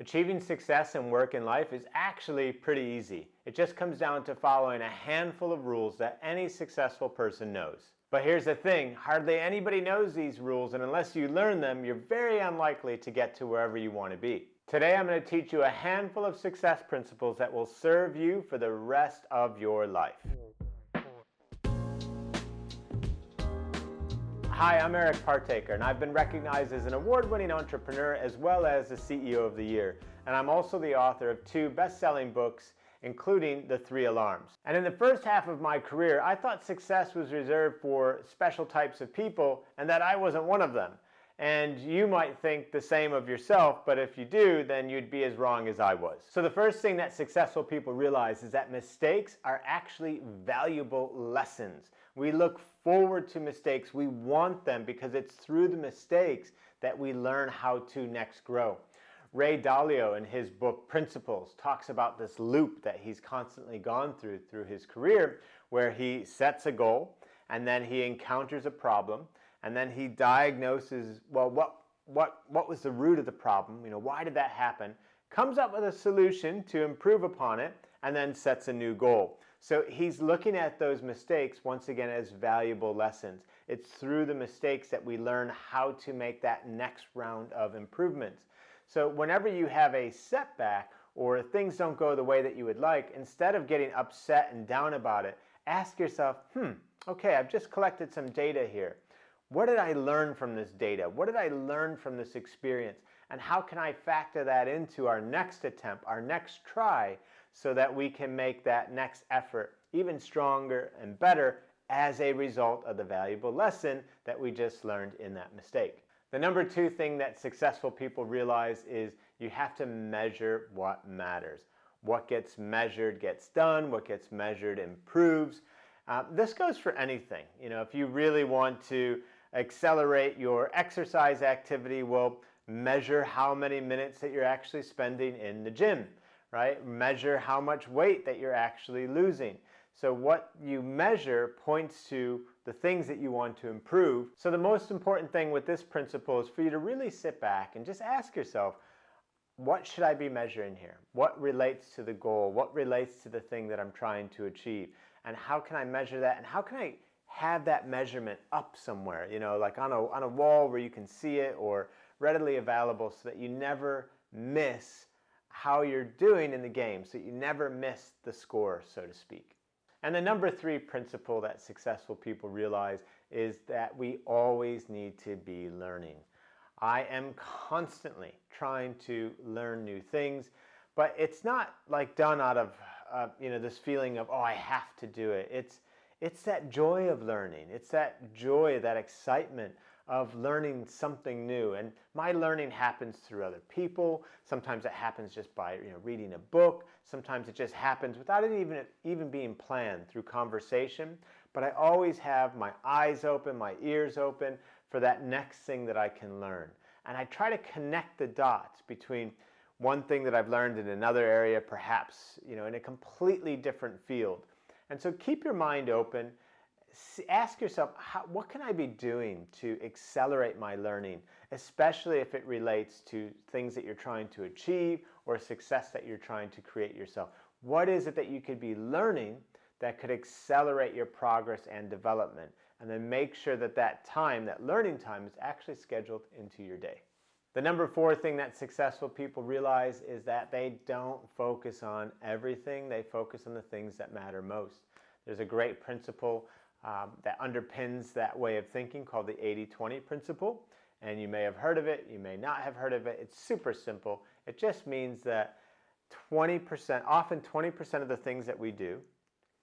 Achieving success in work and life is actually pretty easy. It just comes down to following a handful of rules that any successful person knows. But here's the thing, hardly anybody knows these rules, and unless you learn them, you're very unlikely to get to wherever you want to be. Today I'm going to teach you a handful of success principles that will serve you for the rest of your life. Hi, I'm Eric Partaker, and I've been recognized as an award-winning entrepreneur as well as the CEO of the Year. And I'm also the author of 2 best-selling books, including The 3 Alarms. And in the first half of my career, I thought success was reserved for special types of people and that I wasn't one of them. And you might think the same of yourself, but if you do, then you'd be as wrong as I was. So the first thing that successful people realize is that mistakes are actually valuable lessons. We look forward to mistakes. We want them because it's through the mistakes that we learn how to next grow. Ray Dalio, in his book Principles, talks about this loop that he's constantly gone through his career, where he sets a goal and then he encounters a problem. And then he diagnoses, well, what was the root of the problem? Why did that happen? Comes up with a solution to improve upon it, and then sets a new goal. So he's looking at those mistakes, once again, as valuable lessons. It's through the mistakes that we learn how to make that next round of improvements. So whenever you have a setback or things don't go the way that you would like, instead of getting upset and down about it, ask yourself, okay, I've just collected some data here. What did I learn from this data? What did I learn from this experience? And how can I factor that into our next attempt, our next try, so that we can make that next effort even stronger and better as a result of the valuable lesson that we just learned in that mistake? The number 2 thing that successful people realize is you have to measure what matters. What gets measured gets done. What gets measured improves. This goes for anything. If you really want to accelerate your exercise activity, well, measure how many minutes that you're actually spending in the gym, right? Measure how much weight that you're actually losing. So what you measure points to the things that you want to improve. So the most important thing with this principle is for you to really sit back and just ask yourself, what should I be measuring here? What relates to the goal? What relates to the thing that I'm trying to achieve? And how can I measure that? And how can I have that measurement up somewhere, like on a wall where you can see it, or readily available, so that you never miss how you're doing in the game, so you never miss the score, so to speak. And the number 3 principle that successful people realize is that we always need to be learning. I am constantly trying to learn new things, but it's not like done out of this feeling of, oh, I have to do it. It's that joy of learning. It's that joy, that excitement of learning something new. And my learning happens through other people. Sometimes it happens just by reading a book. Sometimes it just happens without it even being planned, through conversation. But I always have my eyes open, my ears open for that next thing that I can learn. And I try to connect the dots between one thing that I've learned in another area, perhaps in a completely different field. And so keep your mind open. Ask yourself, what can I be doing to accelerate my learning, especially if it relates to things that you're trying to achieve or success that you're trying to create yourself? What is it that you could be learning that could accelerate your progress and development? And then make sure that that learning time, is actually scheduled into your day. The number 4 thing that successful people realize is that they don't focus on everything. They focus on the things that matter most. There's a great principle that underpins that way of thinking called the 80-20 principle. And you may have heard of it. You may not have heard of it. It's super simple. It just means that often 20% of the things that we do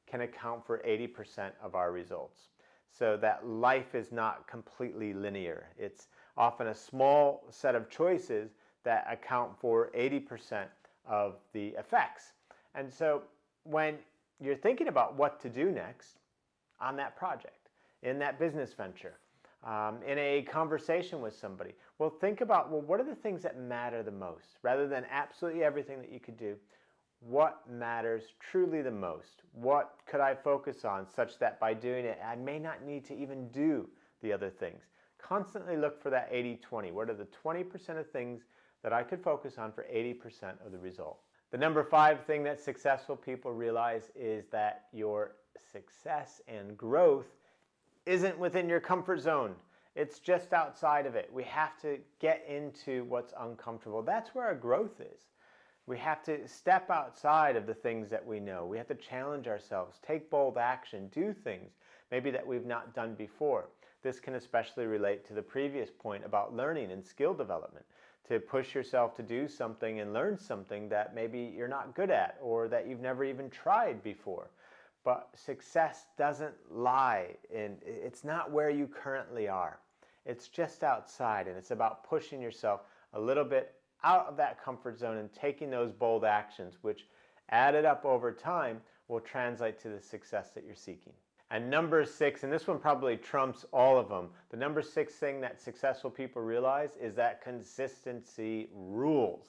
can account for 80% of our results. So that life is not completely linear. It's often a small set of choices that account for 80% of the effects. And so when you're thinking about what to do next on that project, in that business venture, in a conversation with somebody, well, think about, what are the things that matter the most? Rather than absolutely everything that you could do, what matters truly the most? What could I focus on such that by doing it, I may not need to even do the other things? Constantly look for that 80-20. What are the 20% of things that I could focus on for 80% of the result. The number 5 thing that successful people realize is that your success and growth isn't within your comfort zone. It's just outside of it. We have to get into what's uncomfortable. That's where our growth is. We have to step outside of the things that we know. We have to challenge ourselves, take bold action, do things maybe that we've not done before. This can especially relate to the previous point about learning and skill development. To push yourself to do something and learn something that maybe you're not good at or that you've never even tried before. But success doesn't lie in, it's not where you currently are. It's just outside, and it's about pushing yourself a little bit out of that comfort zone and taking those bold actions, which added up over time will translate to the success that you're seeking. And number 6, and this one probably trumps all of them, the number 6 thing that successful people realize is that consistency rules.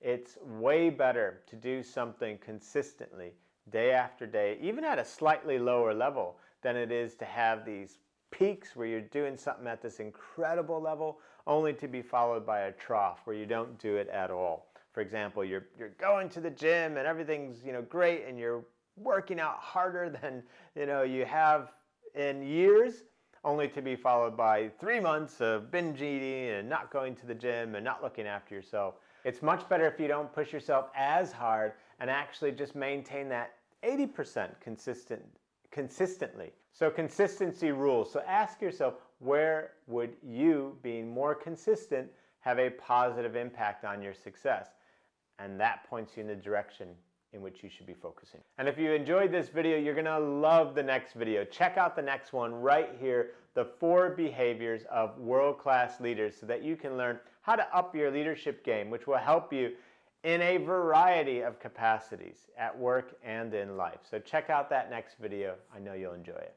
It's way better to do something consistently, day after day, even at a slightly lower level, than it is to have these peaks where you're doing something at this incredible level only to be followed by a trough where you don't do it at all. For example, you're going to the gym and everything's great, and you're working out harder than you have in years, only to be followed by 3 months of binge eating and not going to the gym and not looking after yourself. It's much better if you don't push yourself as hard and actually just maintain that 80% consistently. So consistency rules. So ask yourself, where would you, being more consistent, have a positive impact on your success? And that points you in the direction in which you should be focusing. And if you enjoyed this video, you're gonna love the next video. Check out the next one right here, the 4 behaviors of world-class leaders, so that you can learn how to up your leadership game, which will help you in a variety of capacities at work and in life. So check out that next video. I know you'll enjoy it.